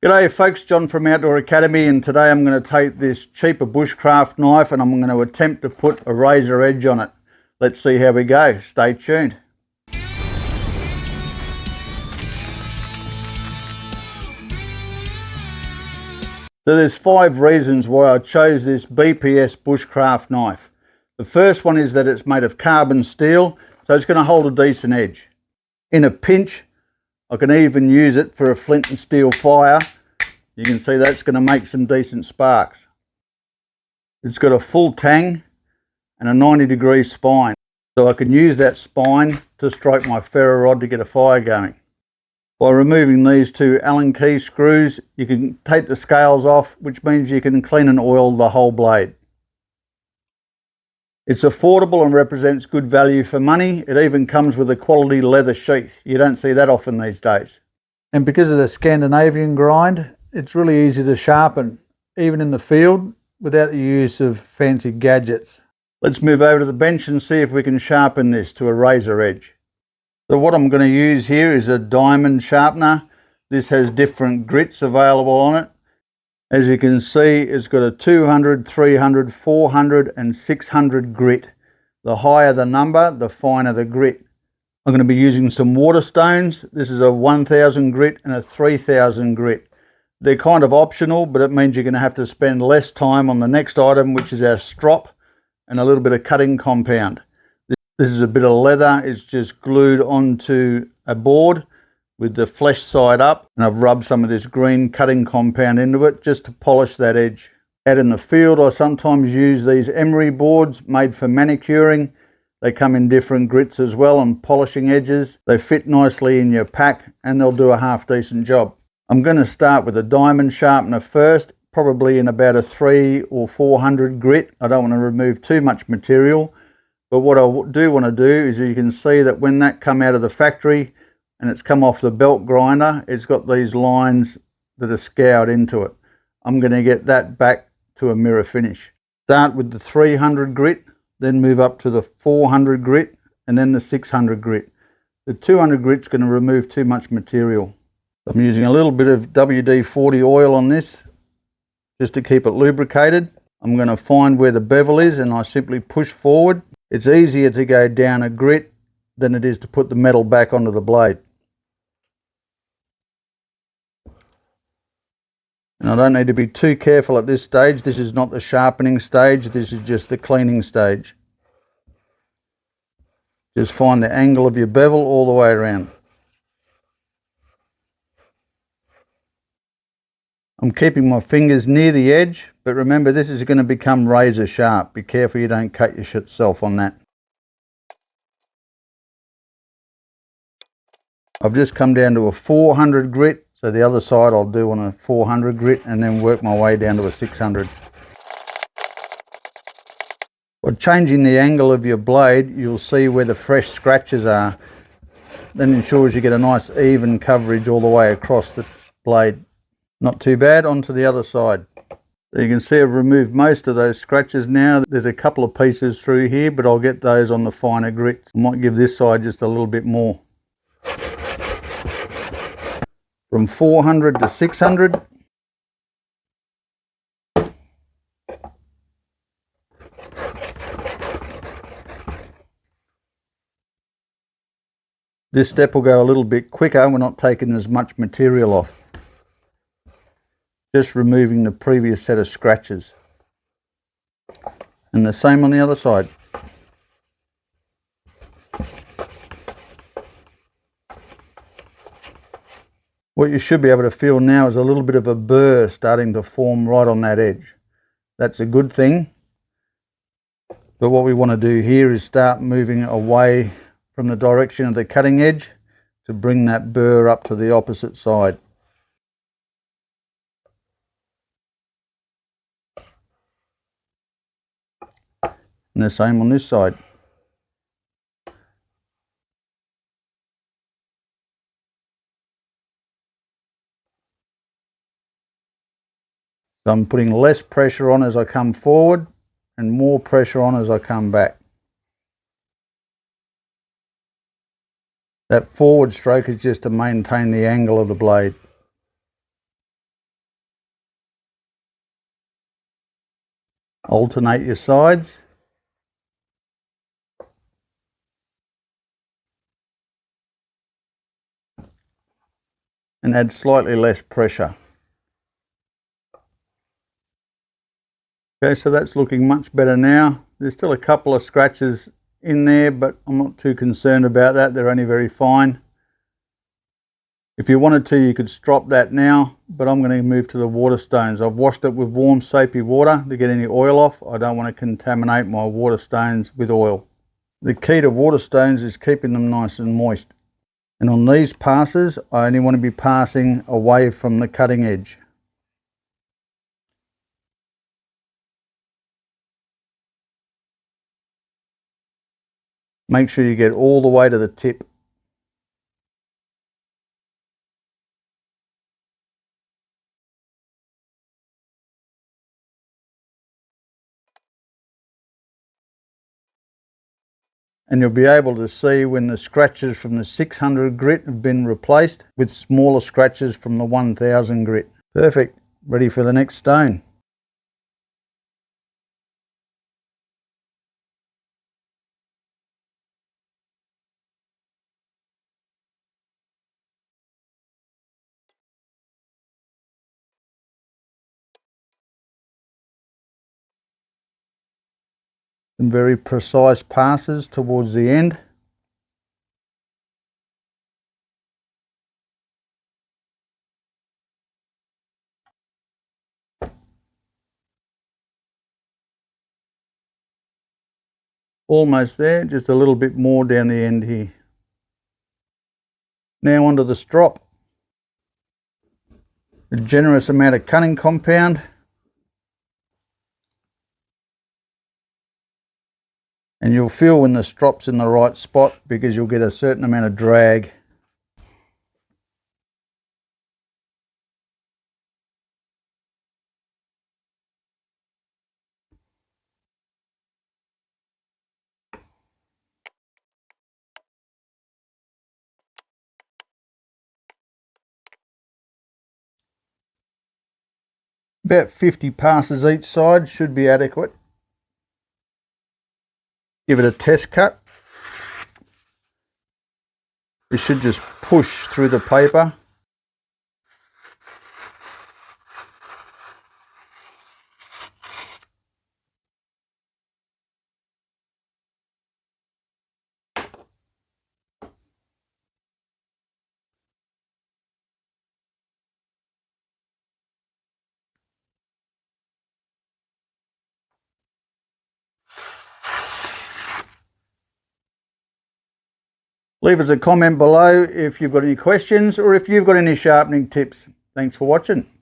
G'day folks, John from Outdoor Academy, and today I'm going to take this cheaper bushcraft knife and I'm going to attempt to put a razor edge on it. Let's see how we go. Stay tuned. So there's 5 reasons why I chose this BPS bushcraft knife. The first one is that it's made of carbon steel, so it's going to hold a decent edge. In a pinch, I can even use it for a flint and steel fire. You can see that's going to make some decent sparks. It's got a full tang and a 90-degree spine, so I can use that spine to strike my ferro rod to get a fire going. By removing these 2 Allen key screws, you can take the scales off, which means you can clean and oil the whole blade. It's affordable and represents good value for money. It even comes with a quality leather sheath. You don't see that often these days. And because of the Scandinavian grind, it's really easy to sharpen, even in the field, without the use of fancy gadgets. Let's move over to the bench and see if we can sharpen this to a razor edge. So what I'm going to use here is a diamond sharpener. This has different grits available on it. As you can see, it's got a 200, 300, 400 and 600 grit. The higher the number, the finer the grit. I'm going to be using some water stones. This is a 1000 grit and a 3000 grit. They're kind of optional, but it means you're going to have to spend less time on the next item, which is our strop and a little bit of cutting compound. This is a bit of leather. It's just glued onto a board with the flesh side up, and I've rubbed some of this green cutting compound into it just to polish that edge. Out in the field, I sometimes use these emery boards made for manicuring. They come in different grits as well and polishing edges. They fit nicely in your pack and they'll do a half decent job. I'm going to start with a diamond sharpener first, probably in about a 300 or 400 grit. I don't want to remove too much material, but what I do want to do is, you can see that when that come out of the factory and it's come off the belt grinder, it's got these lines that are scoured into it. I'm going to get that back to a mirror finish. Start with the 300 grit, then move up to the 400 grit and then the 600 grit. The 200 grit's going to remove too much material. I'm using a little bit of WD-40 oil on this just to keep it lubricated. I'm going to find where the bevel is and I simply push forward. It's easier to go down a grit than it is to put the metal back onto the blade. And I don't need to be too careful at this stage. This is not the sharpening stage, this is just the cleaning stage. Just find the angle of your bevel all the way around. I'm keeping my fingers near the edge, but remember this is going to become razor sharp. Be careful you don't cut yourself on that. I've just come down to a 400 grit, so the other side I'll do on a 400 grit and then work my way down to a 600. By changing the angle of your blade, you'll see where the fresh scratches are. That ensures you get a nice even coverage all the way across the blade. Not too bad. Onto the other side. So you can see I've removed most of those scratches now. There's a couple of pieces through here, but I'll get those on the finer grits. I might give this side just a little bit more. From 400 to 600. This step will go a little bit quicker. We're not taking as much material off. Just removing the previous set of scratches. And the same on the other side. What you should be able to feel now is a little bit of a burr starting to form right on that edge. That's a good thing. But what we want to do here is start moving away from the direction of the cutting edge to bring that burr up to the opposite side. And the same on this side. So I'm putting less pressure on as I come forward and more pressure on as I come back. That forward stroke is just to maintain the angle of the blade. Alternate your sides. And add slightly less pressure. Okay, so that's looking much better now. There's still a couple of scratches in there, but I'm not too concerned about that. They're only very fine. If you wanted to, you could strop that now, but I'm going to move to the water stones. I've washed it with warm soapy water to get any oil off. I don't want to contaminate my water stones with oil. The key to water stones is keeping them nice and moist. And on these passes, I only want to be passing away from the cutting edge. Make sure you get all the way to the tip. And you'll be able to see when the scratches from the 600 grit have been replaced with smaller scratches from the 1000 grit. Perfect. Ready for the next stone. Some very precise passes towards the end. Almost there, just a little bit more down the end here. Now onto the strop. A generous amount of cutting compound. And you'll feel when the strop's in the right spot because you'll get a certain amount of drag. About 50 passes each side should be adequate. Give it a test cut. You should just push through the paper. Leave us a comment below if you've got any questions or if you've got any sharpening tips. Thanks for watching.